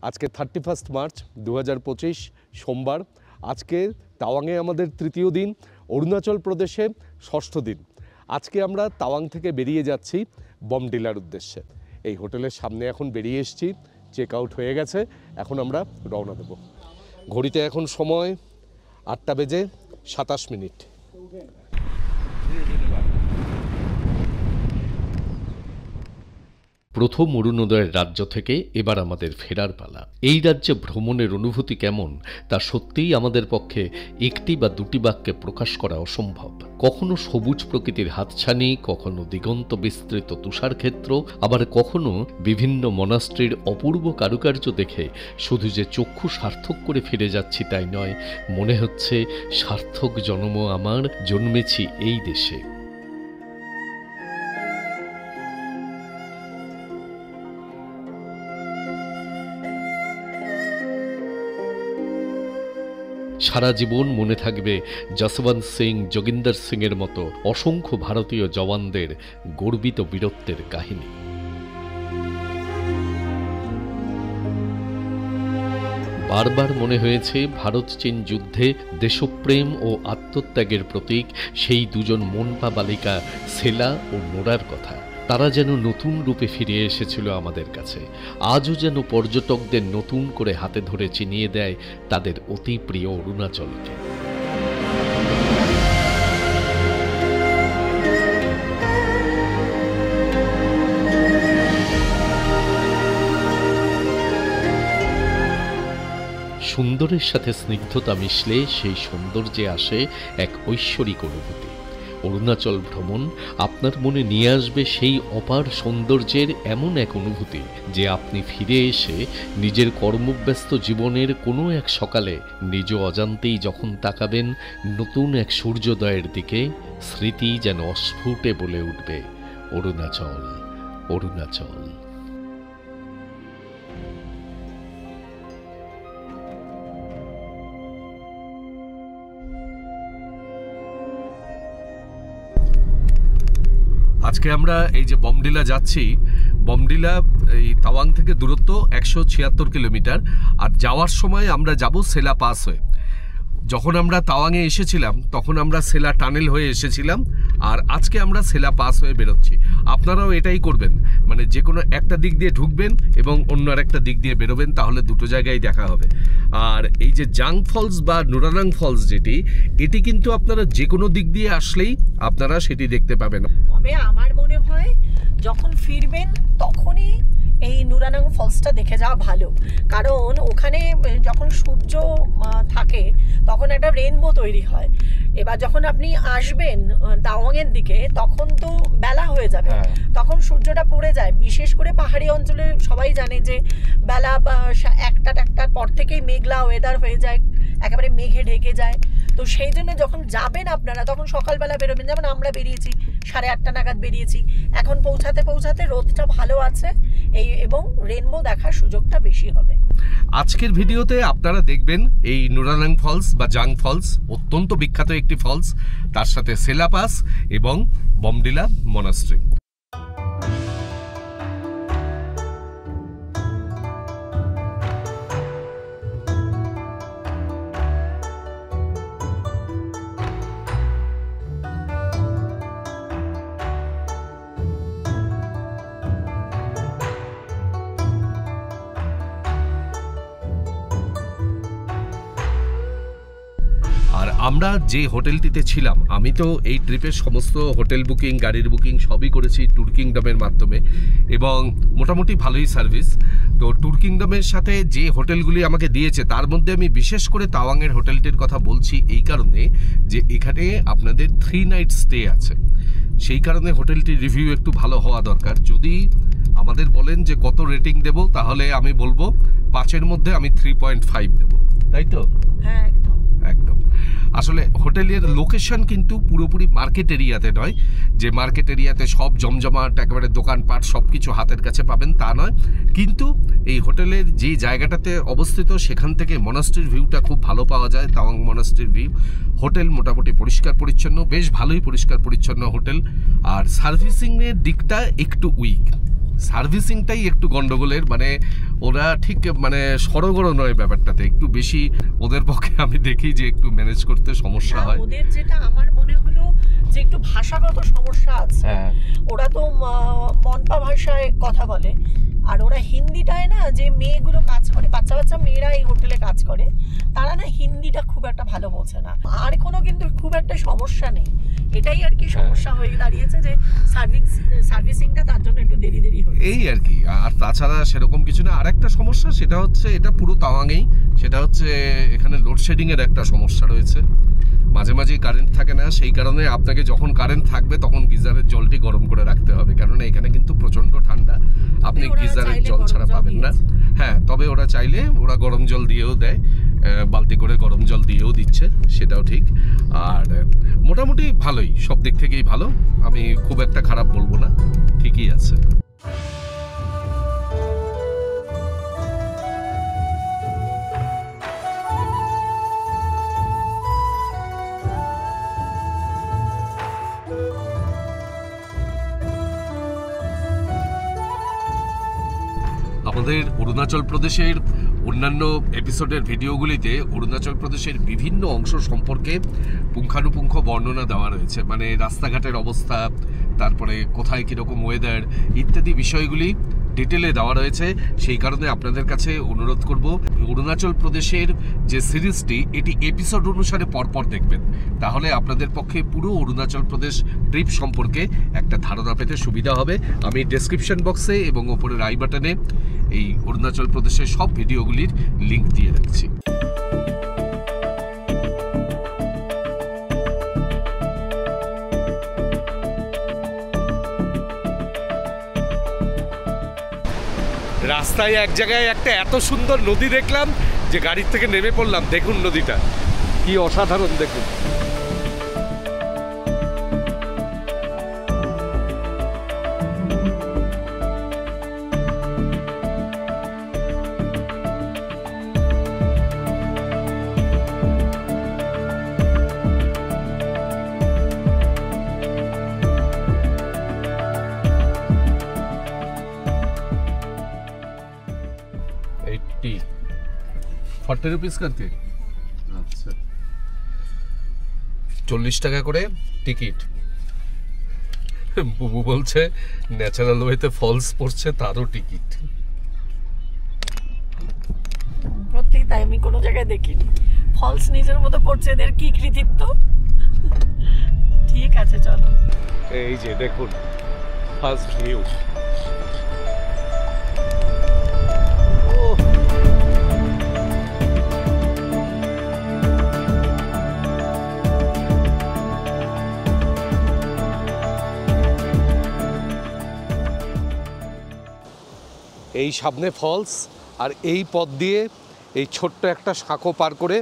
আজকে 31 মার্চ 2025 সোমবার। আজকে তাওয়াংয়ে আমাদের তৃতীয় দিন, অরুণাচল প্রদেশে ষষ্ঠ দিন। আজকে আমরা তাওয়াং থেকে বেরিয়ে যাচ্ছি বমডিলার উদ্দেশ্যে। এই হোটেলের সামনে এখন বেরিয়ে এসেছি, চেক আউট হয়ে গেছে, এখন আমরা রওনা দেব। ঘড়িতে এখন সময় 8:27। প্রথম অরুণোদয়ের রাজ্য থেকে এবার আমাদের ফেরার পালা। এই রাজ্যে ভ্রমণের অনুভূতি কেমন তা সত্যিই আমাদের পক্ষে একটি বা দুটি বাক্যে প্রকাশ করা অসম্ভব। কখনো সবুজ প্রকৃতির হাতছানি, কখনো দিগন্ত বিস্তৃত তুষারক্ষেত্র, আবার কখনো বিভিন্ন মনাস্ট্রির অপূর্ব কারুকার্য দেখে শুধু যে চক্ষু সার্থক করে ফিরে যাচ্ছি তাই নয়, মনে হচ্ছে সার্থক জন্ম আমার, জন্মেছি এই দেশে। সারা জীবন মনে থাকবে যশবন্ত সিং, যোগিন্দর সিংয়ের মতো অসংখ্য ভারতীয় জওয়ানদের গর্বিত বীরত্বের কাহিনী। বারবার মনে হয়েছে ভারত চীন যুদ্ধে দেশপ্রেম ও আত্মত্যাগের প্রতীক সেই দুজন মনপা বালিকা সেলা ও নোরার কথা। তারা যেন নতুন রূপে ফিরে এসেছিল আমাদের কাছে। আজও যেন পর্যটকদের নতুন করে হাতে ধরে চিনিয়ে দেয় তাদের অতি প্রিয় অরুণাচলকে। সুন্দরের সাথে স্নিগ্ধতা মিশলে সেই সৌন্দর্যে আসে এক ঐশ্বরিক অনুভূতি। অরুণাচল ভ্রমণ আপনার মনে নিয়ে আসবে সেই অপার সৌন্দর্যের এমন এক অনুভূতি যে আপনি ফিরে এসে নিজের কর্মব্যস্ত জীবনের কোনো এক সকালে নিজ অজান্তেই যখন তাকাবেন নতুন এক সূর্যোদয়ের দিকে, স্মৃতি যেন অস্ফুটে বলে উঠবে, অরুণাচল, অরুণাচল। আজকে আমরা এই যে বমডিলা যাচ্ছি, বমডিলা এই তাওয়াং থেকে দূরত্ব 176 কিলোমিটার। আর যাওয়ার সময় আমরা যাব সেলা পাস হয়ে। যখন আমরা তাওয়াংয়ে এসেছিলাম তখন আমরা সেলা টানেল হয়ে এসেছিলাম, আর আজকে আমরা সেলা পাস হয়ে বেরোচ্ছি। আপনারাও এটাই করবেন, মানে যে কোনো একটা দিক দিয়ে ঢুকবেন এবং অন্য আরেকটা দিক দিয়ে বেরোবেন, তাহলে দুটো জায়গায় দেখা হবে। আর এই যে জাং ফলস বা নুরানাং ফলস এটি কিন্তু আপনারা যে কোনো দিক দিয়ে আসলেই আপনারা সেটি দেখতে পাবেন। তবে আমার মনে হয় যখন ফিরবেন তখনই এই নুরানাং ফলসটা দেখে যাওয়া ভালো, কারণ ওখানে যখন সূর্য থাকে তখন একটা রেইনবো তৈরি হয়। এবার যখন আপনি আসবেন তাওয়াংয়ের দিকে তখন তো বেলা হয়ে যাবে, তখন সূর্যটা পড়ে যায়। বিশেষ করে পাহাড়ি অঞ্চলে সবাই জানে যে বেলা 1টার পর থেকেই মেঘলা ওয়েদার হয়ে যায়, একেবারে মেঘে ঢেকে যায়। তো সেই জন্য যখন যাবেন আপনারা তখন সকালবেলা বেরোবেন, যেমন আমরা বেরিয়েছি 8:30 নাগাদ বেরিয়েছি। এখন পৌঁছাতে রোদটা ভালো আছে এবং রেইনবো দেখার সুযোগটা বেশি হবে। আজকের ভিডিওতে আপনারা দেখবেন এই নুরানাং ফলস বা জাং ফলস, অত্যন্ত বিখ্যাত একটি ফলস, তার সাথে সেলা পাস এবং বমডিলা মনাস্ট্রি। আর আমরা যে হোটেলটিতে ছিলাম, আমি তো এই ট্রিপের সমস্ত হোটেল বুকিং, গাড়ির বুকিং সবই করেছি ট্যুর কিংডমের মাধ্যমে এবং মোটামুটি ভালোই সার্ভিস। তো ট্যুর কিংডমের সাথে যে হোটেলগুলি আমাকে দিয়েছে তার মধ্যে আমি বিশেষ করে তাওয়াংয়ের হোটেলটির কথা বলছি এই কারণে যে এখানে আপনাদের 3 নাইট স্টে আছে। সেই কারণে হোটেলটির রিভিউ একটু ভালো হওয়া দরকার। যদি আমাদের বলেন যে কত রেটিং দেব, তাহলে আমি বলবো 5-এর মধ্যে আমি 3.5 দেব, তাই তো? হ্যাঁ, একদম। আসলে হোটেলের লোকেশন কিন্তু পুরোপুরি মার্কেট এরিয়াতে নয়, যে মার্কেট এরিয়াতে সব জমজমাট একেবারে দোকানপাট সব কিছু হাতের কাছে পাবেন তা নয়, কিন্তু এই হোটেলের যে জায়গাটাতে অবস্থিত সেখান থেকে মনাস্ট্রির ভিউটা খুব ভালো পাওয়া যায়, তাওয়াং মনাস্ট্রির ভিউ। হোটেল মোটামুটি পরিষ্কার পরিচ্ছন্ন, বেশ ভালোই পরিষ্কার পরিচ্ছন্ন হোটেল। আর সার্ভিসিংয়ের দিকটা একটু উইক, সার্ভিসিংটাই একটু গন্ডগোলের, মানে ওরা ঠিক মানে সরগর নয় ব্যাপারটাতে, একটু বেশি ওদের পক্ষে আমি দেখি যে একটু ম্যানেজ করতে সমস্যা হয়। ওদের যেটা আমার মনে হলো যে একটু ভাষাগত সমস্যা আছে। ওরা তো মনপা ভাষায় কথা বলে, আর ওরা হিন্দিটায় না, যে মেয়েগুলো কাজ করে, বাচ্চা বাচ্চা মেয়েরা এই হোটেলে কাজ করে, তারা না হিন্দিটা খুব একটা ভালো বোঝে না। আর কোনো কিন্তু খুব একটা সমস্যা নেই, এটাই আর কি সমস্যা হয়ে দাঁড়িয়েছে যে সার্ভিসিংটা তার জন্য একটু দেরি হয় এই আর কি। আর তাছাড়া সেরকম কিছু না। আর একটা সমস্যা, সেটা হচ্ছে এটা পুরো তাওয়াংয়েই, সেটা হচ্ছে এখানে লোডশেডিং এর একটা সমস্যা রয়েছে, মাঝে মাঝেই কারেন্ট থাকে না। সেই কারণে আপনাকে যখন কারেন্ট থাকবে তখন গিজারের জলটি গরম করে রাখতে হবে, কেননা এখানে কিন্তু প্রচন্ড ঠান্ডা, আপনি গিজারের জল ছাড়া পাবেন না। হ্যাঁ, তবে ওরা চাইলে ওরা গরম জল দিয়েও দেয়, বালতি করে গরম জল দিয়েও দিচ্ছে, সেটাও ঠিক। আর মোটামুটি ভালোই, সব দিক থেকেই ভালো, আমি খুব একটা খারাপ বলবো না, ঠিকই আছে। আমাদের অরুণাচল প্রদেশের অন্যান্য এপিসোডের ভিডিওগুলিতে অরুণাচল প্রদেশের বিভিন্ন অংশ সম্পর্কে পুঙ্খানুপুঙ্খ বর্ণনা দেওয়া রয়েছে, মানে রাস্তাঘাটের অবস্থা, তারপরে কোথায় কীরকম ওয়েদার ইত্যাদি বিষয়গুলি ডিটেলে দেওয়া রয়েছে। সেই কারণে আপনাদের কাছে অনুরোধ করব, অরুণাচল প্রদেশের যে সিরিজটি, এটি এপিসোড অনুসারে পরপর দেখবেন, তাহলে আপনাদের পক্ষে পুরো অরুণাচল প্রদেশ ট্রিপ সম্পর্কে একটা ধারণা পেতে সুবিধা হবে। আমি ডেসক্রিপশন বক্সে এবং ওপরের আই বাটনে এই অরুণাচল প্রদেশের সব ভিডিওগুলির লিঙ্ক দিয়ে রাখছি। রাস্তায় এক জায়গায় একটা এত সুন্দর নদী দেখলাম যে গাড়ির থেকে নেমে পড়লাম। দেখুন নদীটা কি অসাধারণ, দেখুন। ₹40 करके, আচ্ছা 40 টাকা করে টিকিট। বুবু বলছে ন্যাচারাল ওয়েতে ফলস পড়ছে, তারও টিকিট। সত্যি তাই, আমি কোনো জায়গায় দেখিনি ফলস নিজের মতো পড়ছে, এদের কি কৃতিত্ব। ঠিক আছে, চলো। এই যে দেখুন ফার্স্ট ভিউ। এই সামনে ফলস, আর এই পথ দিয়ে এই ছোট্ট একটা সাঁকো পার করে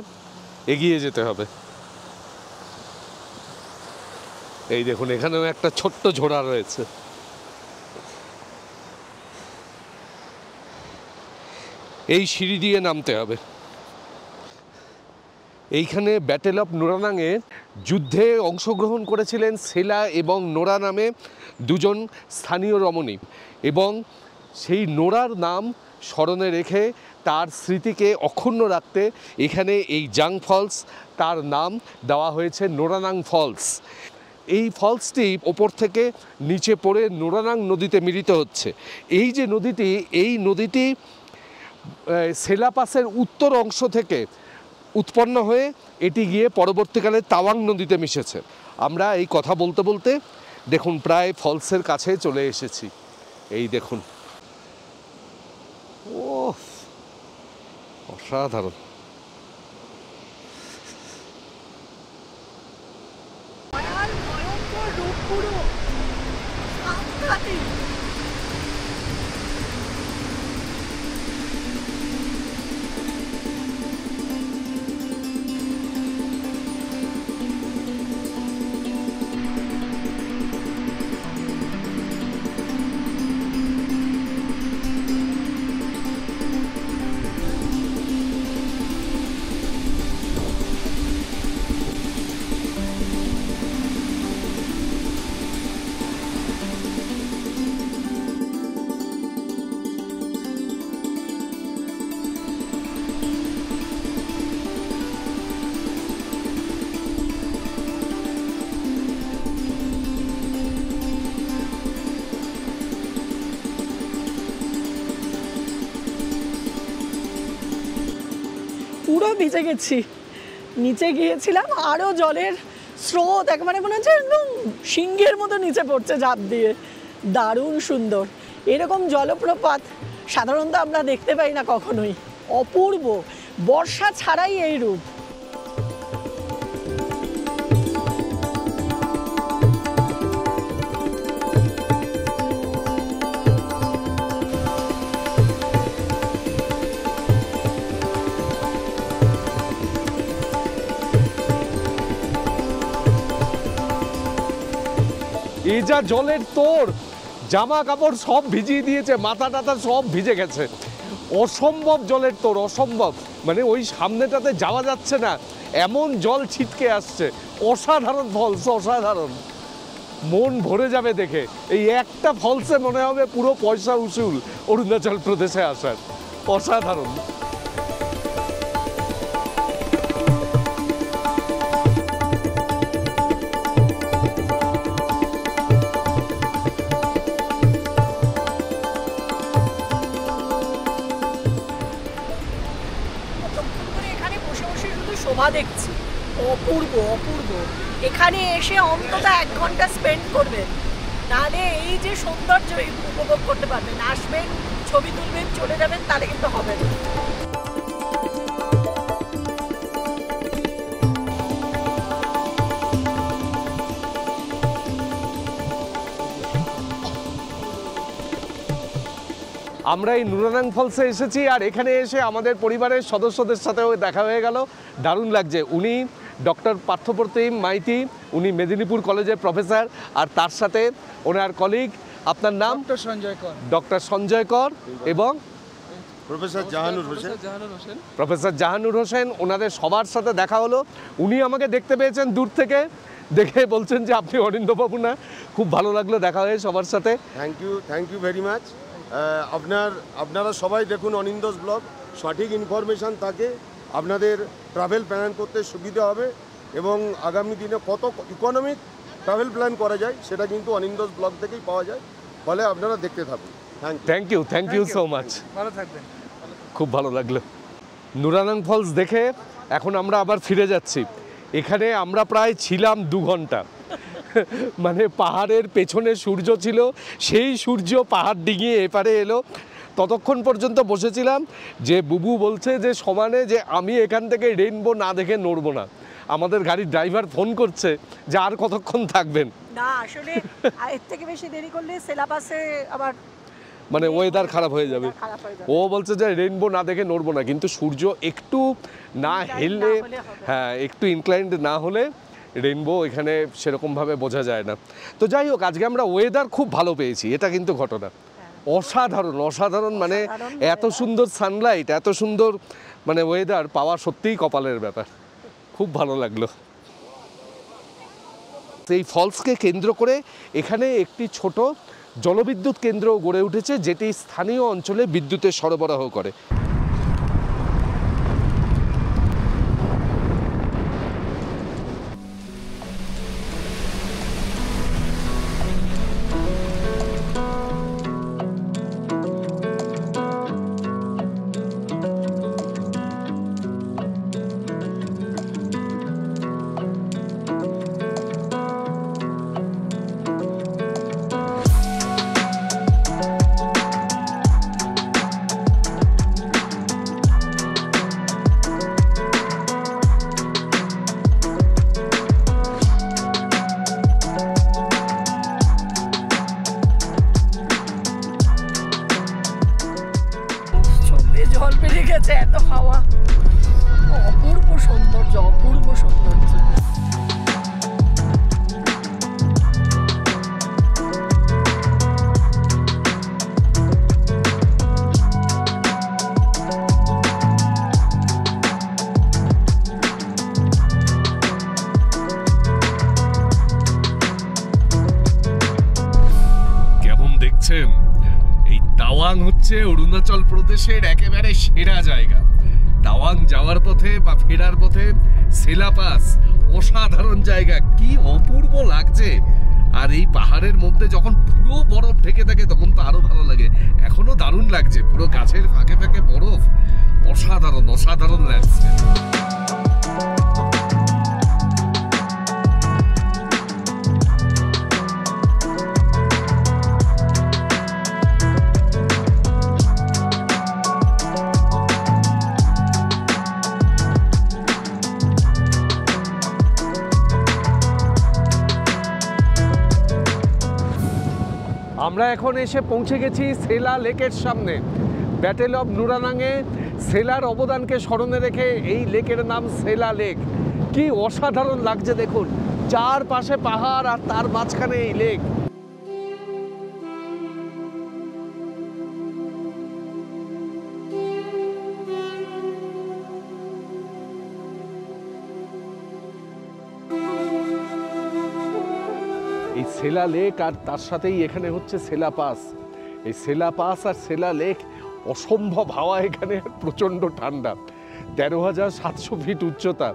এগিয়ে যেতে হবে। এই দেখুন, এখানেও একটা ছোট্ট ঝোড়া রয়েছে। এই সিঁড়ি দিয়ে নামতে হবে। এইখানে ব্যাটেল অফ নোরানাংয়ে যুদ্ধে অংশগ্রহণ করেছিলেন সেলা এবং নোরা নামে দুজন স্থানীয় রমণী, এবং সেই নোরার নাম স্মরণে রেখে তার স্মৃতিকে অক্ষুণ্ণ রাখতে এখানে এই জাং ফলস, তার নাম দেওয়া হয়েছে নোরানাং ফলস। এই ফলসটি ওপর থেকে নিচে পড়ে নোরানাং নদীতে মিলিত হচ্ছে। এই যে নদীটি, এই নদীটি সেলা পাসের উত্তর অংশ থেকে উৎপন্ন হয়ে এটি গিয়ে পরবর্তীকালে তাওয়াং নদীতে মিশেছে। আমরা এই কথা বলতে বলতে দেখুন প্রায় ফলসের কাছে চলে এসেছি। এই দেখুন, ও অসাধারণ। পুরো ভিজে গেছি। নিচে গিয়েছিলাম, আরও জলের স্রোত একেবারে মনে হচ্ছে একদম সিংহের মতো নিচে পড়ছে ঝাঁপ দিয়ে। দারুণ সুন্দর। এরকম জলপ্রপাত সাধারণত আমরা দেখতে পাই না কখনোই। অপূর্ব, বর্ষা ছাড়াই এই রূপ। এই যা জলের তোর, জামা কাপড় সব ভিজিয়ে দিয়েছে, মাথা টাথা সব ভিজে গেছে। অসম্ভব জলের তোর, অসম্ভব। মানে ওই সামনেটাতে যাওয়া যাচ্ছে না, এমন জল ছিটকে আসছে। অসাধারণ ফলস, অসাধারণ। মন ভরে যাবে দেখে। এই একটা ফলসে মনে হবে পুরো পয়সা উসুল অরুণাচল প্রদেশে আসার। অসাধারণ। শোভা দেখছি, অপূর্ব অপূর্ব। এখানে এসে অন্তত 1 ঘন্টা স্পেন্ড করবেন, তাহলে এই যে সৌন্দর্য উপভোগ করতে পারবেন। আসবেন, ছবি তুলবেন, চলে যাবেন, তাহলে কিন্তু হবে না। আমরা এই নুরানাং ফলসে এসেছি, আর এখানে এসে আমাদের পরিবারের সদস্যদের সাথেও দেখা হয়ে গেল। দারুণ লাগছে। উনি ডক্টর পার্থপ্রতিম মাইতি, উনি মেদিনীপুর কলেজের প্রফেসর, আর তার সাথে ওনার কলিগ, আপনার নাম? ডক্টর সঞ্জয় কর এবং প্রফেসর জাহানুর হোসেন। ওনাদের সবার সাথে দেখা হলো। উনি আমাকে দেখতে পেয়েছেন দূর থেকে, দেখে বলছেন যে আপনি অরিন্দবাবু না। খুব ভালো লাগলো দেখা হয়ে সবার সাথে। Thank you very much. আপনারা সবাই দেখুন অনিন্দস ব্লগ, সঠিক ইনফরমেশান থাকে, আপনাদের ট্রাভেল প্ল্যান করতে সুবিধা হবে, এবং আগামী দিনে কত ইকোনমিক ট্রাভেল প্ল্যান করা যায় সেটা কিন্তু অনিন্দস ব্লগ থেকেই পাওয়া যায়। ফলে আপনারা দেখতে থাকুন। Thank you so much. ভালো থাকবেন। খুব ভালো লাগলো। নুরানাং ফলস দেখে এখন আমরা আবার ফিরে যাচ্ছি। এখানে আমরা প্রায় ছিলাম 2 ঘন্টা। মানে পাহাড়ের পেছনে সূর্য ছিল, সেই সূর্য পাহাড় ডিঙিয়ে এপারে এলো। ততক্ষণ পর্যন্ত বসেছিলাম যে বুবু বলছে যে সমানে যে আমি এখান থেকে রেইনবো না দেখে নড়বো না। আমাদের গাড়ির ড্রাইভার ফোন করছে যে আর কতক্ষণ থাকবেন। না, আসলে এর থেকে বেশি দেরি করলে সিলেবাসে আবার মানে ওয়েদার খারাপ হয়ে যাবে। ও বলছে যে রেইনবো না দেখে নড়বো না, কিন্তু সূর্য একটু না হেললে, হ্যাঁ একটু ইনক্লাইন্ড না হলে রেইনবো এখানে সেরকমভাবে বোঝা যায় না। তো যাই হোক, আজকে আমরা ওয়েদার খুব ভালো পেয়েছি, এটা কিন্তু ঘটনা। অসাধারণ অসাধারণ, মানে এত সুন্দর সানলাইট, এত সুন্দর মানে ওয়েদার পাওয়া সত্যিই কপালের ব্যাপার। খুব ভালো লাগলো। এই ফলসকে কেন্দ্র করে এখানে একটি ছোট জলবিদ্যুৎ কেন্দ্র গড়ে উঠেছে, যেটি স্থানীয় অঞ্চলে বিদ্যুতের সরবরাহ করে। জল বেড়ে গেছে, এত হাওয়া। অপূর্ব সৌন্দর্য, অপূর্ব সৌন্দর্য। কেমন দেখছেন? এই তাওয়াং হচ্ছে অরুণাচল প্রদেশের একেবারে সেরা জায়গা। তাওয়াং যাওয়ার পথে বা ফেরার পথে সেলা পাস, অসাধারণ জায়গা, কি অপূর্ব লাগছে। আর এই পাহাড়ের মধ্যে যখন পুরো বরফ ঢেকে থাকে তখন তো আরো ভালো লাগে। এখনো দারুণ লাগছে, পুরো গাছের ফাঁকে ফাঁকে বরফ। অসাধারণ অসাধারণ লাগছে। আমরা এখন এসে পৌঁছে গেছি সেলা লেকের সামনে। ব্যাটেল অফ নুরানাংয়ে সেলার অবদানকে স্মরণে রেখে এই লেকের নাম সেলা লেক। কি অসাধারণ লাগছে দেখুন, চারপাশে পাহাড় আর তার মাঝখানে এই লেক। এই সেলা লেক আর তার সাথেই এখানে হচ্ছে সেলা পাস। এই সেলা পাস আর সেলা লেক, অসম্ভব হাওয়া এখানে, প্রচণ্ড ঠান্ডা, 13,700 ফিট উচ্চতা।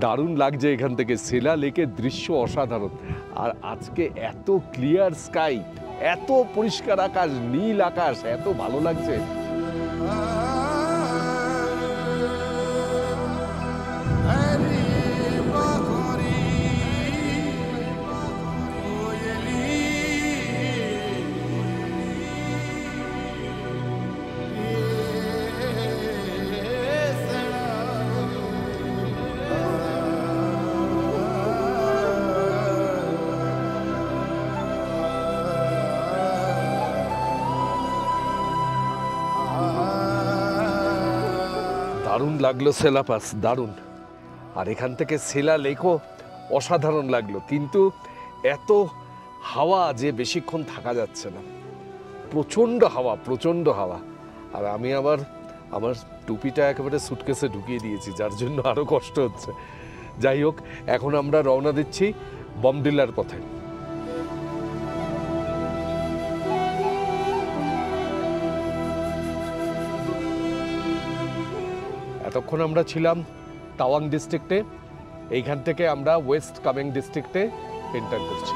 দারুণ লাগছে এখান থেকে, সেলা লেকের দৃশ্য অসাধারণ। আর আজকে এত ক্লিয়ার স্কাই, এত পরিষ্কার আকাশ, নীল আকাশ, এত ভালো লাগছে। দারুণ লাগলো সেলা পাস, দারুণ। আর এখান থেকে সেলা লেকও অসাধারণ লাগলো, কিন্তু এত হাওয়া যে বেশিক্ষণ থাকা যাচ্ছে না, প্রচণ্ড হাওয়া, প্রচণ্ড হাওয়া। আর আমি আবার আমার টুপিটা একেবারে সুটকেসে ঢুকিয়ে দিয়েছি, যার জন্য আরও কষ্ট হচ্ছে। যাই হোক, এখন আমরা রওনা দিচ্ছি বমডিলার পথে। এতক্ষণ আমরা ছিলাম তাওয়াং ডিস্ট্রিক্টে, এইখান থেকে আমরা ওয়েস্ট কামেং ডিস্ট্রিক্টে এন্টার করছি।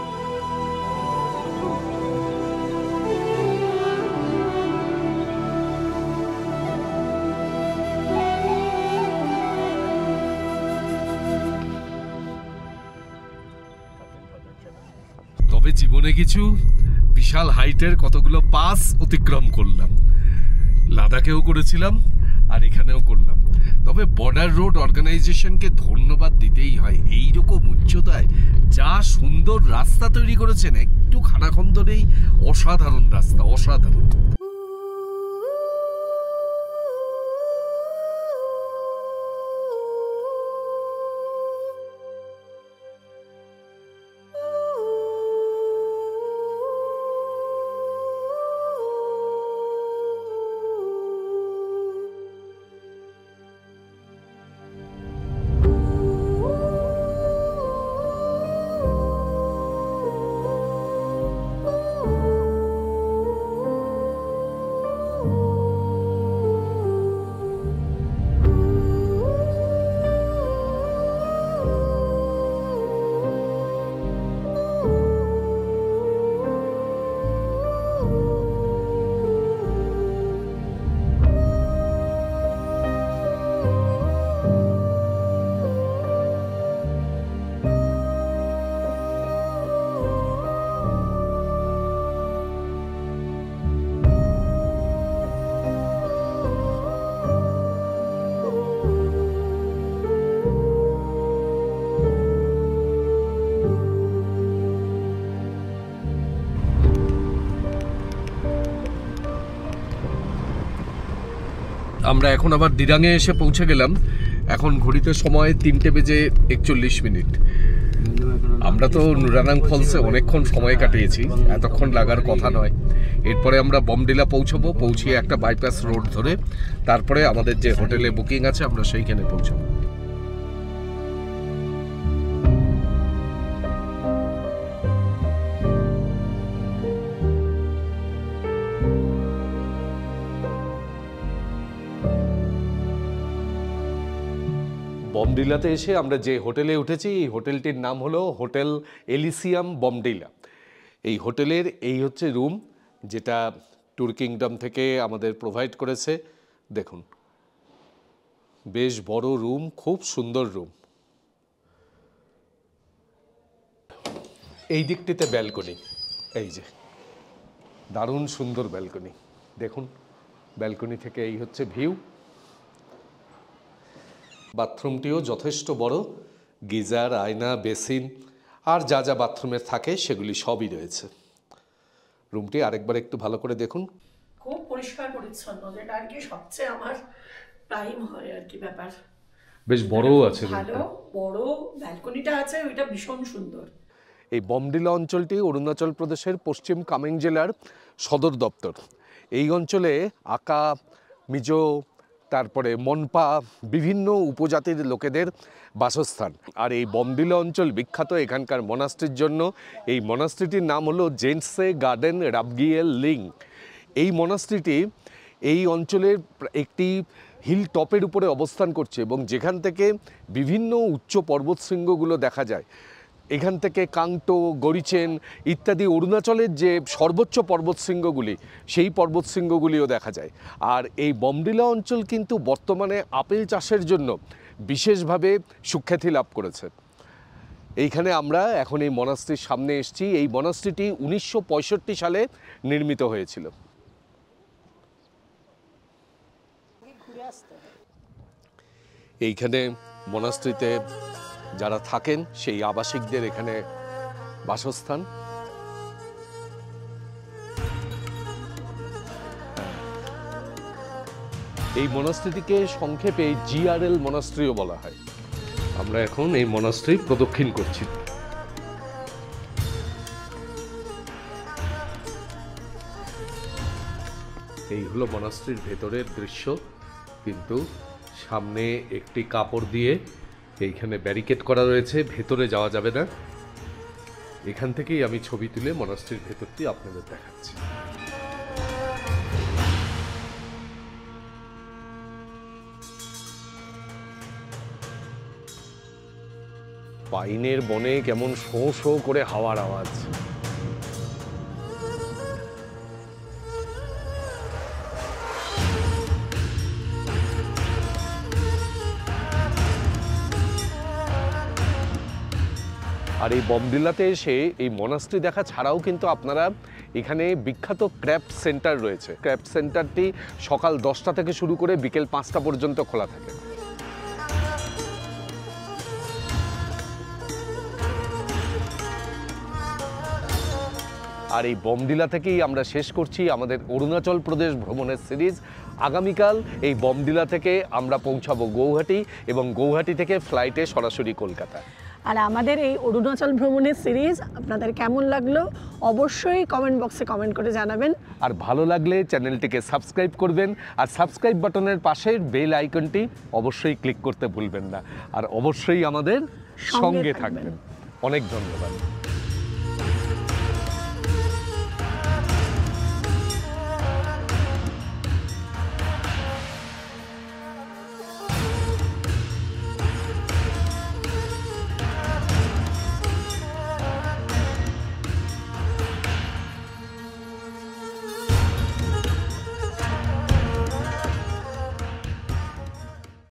তবে জীবনে কিছু বিশাল হাইটের কতগুলো পাস অতিক্রম করলাম, লাদাখেও করেছিলাম আর এখানেও করলাম। তবে বর্ডার রোড অর্গানাইজেশনকে ধন্যবাদ দিতেই হয়, এইরকম উচ্চতায় যা সুন্দর রাস্তা তৈরি করেছেন, একটু খানাখন্দরেই অসাধারণ রাস্তা, অসাধারণ। আমরা এখন আবার দিরাঙে এসে পৌঁছে গেলাম। এখন ঘড়িতে সময় 3:41। আমরা তো নুরানাং ফলসে অনেকক্ষণ সময় কাটিয়েছি, এতক্ষণ লাগার কথা নয়। এরপরে আমরা বমডিলা পৌঁছবো, পৌঁছিয়ে একটা বাইপাস রোড ধরে তারপরে আমাদের যে হোটেলে বুকিং আছে আমরা সেইখানে পৌঁছবো। বমডিলাতে এসে আমরা যে হোটেলে উঠেছি, এই হোটেলটির নাম হলো হোটেল এলিসিয়াম বমডিলা। এই হোটেলের এই হচ্ছে রুম, যেটা ট্যুর কিংডম থেকে আমাদের প্রোভাইড করেছে। দেখুন, বেশ বড় রুম, খুব সুন্দর রুম। এই দিকটিতে ব্যালকনি, এই যে দারুণ সুন্দর ব্যালকনি, দেখুন ব্যালকনি থেকে এই হচ্ছে ভিউ। বাথরুমটিও যথেষ্ট বড়, গিজার, আয়না, বেসিন আর যা যা বাথরুমের থাকে সেগুলি সবই রয়েছে। রুমটি আরেকবার একটু ভালো করে দেখুন। খুব পরিষ্কার পরিচ্ছন্ন, যেটা আর কি সবচেয়ে আমার প্রাইম হয় আর কি ব্যাপার। বেশ বড়ও আছে, ভালো বড় ব্যালকনিটা আছে, ওইটা ভীষণ সুন্দর। এই বমডিলা অঞ্চলটি অরুণাচল প্রদেশের পশ্চিম কামেং জেলার সদর দপ্তর। এই অঞ্চলে আকা, মিজো, তারপরে মনপা বিভিন্ন উপজাতির লোকেদের বাসস্থান। আর এই বমডিলা অঞ্চল বিখ্যাত এখানকার মনাস্ট্রির জন্য। এই মনাস্ট্রিটির নাম হলো জেন্টসে গার্ডেন রাবগিয়েল লিং। এই মনাস্ট্রিটি এই অঞ্চলের একটি হিল টপের উপরে অবস্থান করছে এবং যেখান থেকে বিভিন্ন উচ্চ পর্বতশৃঙ্গগুলো দেখা যায়। এখান থেকে কাংটো, গরিচেন ইত্যাদি অরুণাচলের যে সর্বোচ্চ পর্বতশৃঙ্গগুলি, সেই পর্বতশৃঙ্গগুলিও দেখা যায়। আর এই বমডিলা অঞ্চল কিন্তু বর্তমানে আপেল চাষের জন্য বিশেষভাবে সুখ্যাতি লাভ করেছে। এইখানে আমরা এখন এই মনাস্ট্রির সামনে এসেছি। এই মনাস্ট্রিটি 1965 সালে নির্মিত হয়েছিল। এইখানে মনাস্ট্রিতে যারা থাকেন সেই আবাসিকদের এখানে বাসস্থান। এই মনাস্ট্রিটিকে সংক্ষেপে জিআরএল মনাস্ট্রিও বলা হয়। আমরা এখন এই মনাস্ট্রি প্রদক্ষিণ করছি। এই হলো মনাস্ট্রির ভেতরের দৃশ্য, কিন্তু সামনে একটি কাপড় দিয়ে এইখানে ব্যারিকেড করা রয়েছে, ভেতরে যাওয়া যাবে না। এখান থেকেই আমি ছবি তুলে মনাস্ট্রির ভেতরটি আপনাদের দেখাচ্ছি। পাইনের বনে কেমন শো শো করে হাওয়ার আওয়াজ। আর এই বমডিলাতে এসে এই মনাস্ট্রি দেখা ছাড়াও কিন্তু আপনারা এখানে বিখ্যাত ক্র্যাফট সেন্টার রয়েছে। ক্র্যাফট সেন্টারটি সকাল 10টা থেকে শুরু করে বিকেল 5টা পর্যন্ত খোলা থাকে। আর এই বমডিলা থেকেই আমরা শেষ করছি আমাদের অরুণাচল প্রদেশ ভ্রমণের সিরিজ। আগামীকাল এই বমডিলা থেকে আমরা পৌঁছাবো গৌহাটি এবং গৌহাটি থেকে ফ্লাইটে সরাসরি কলকাতা। আর আমাদের এই অরুণাচল ভ্রমণের সিরিজ আপনাদের কেমন লাগলো অবশ্যই কমেন্ট বক্সে কমেন্ট করে জানাবেন। আর ভালো লাগলে চ্যানেলটিকে সাবস্ক্রাইব করবেন, আর সাবস্ক্রাইব বাটনের পাশের বেল আইকনটি অবশ্যই ক্লিক করতে ভুলবেন না। আর অবশ্যই আমাদের সঙ্গে থাকবেন। অনেক ধন্যবাদ।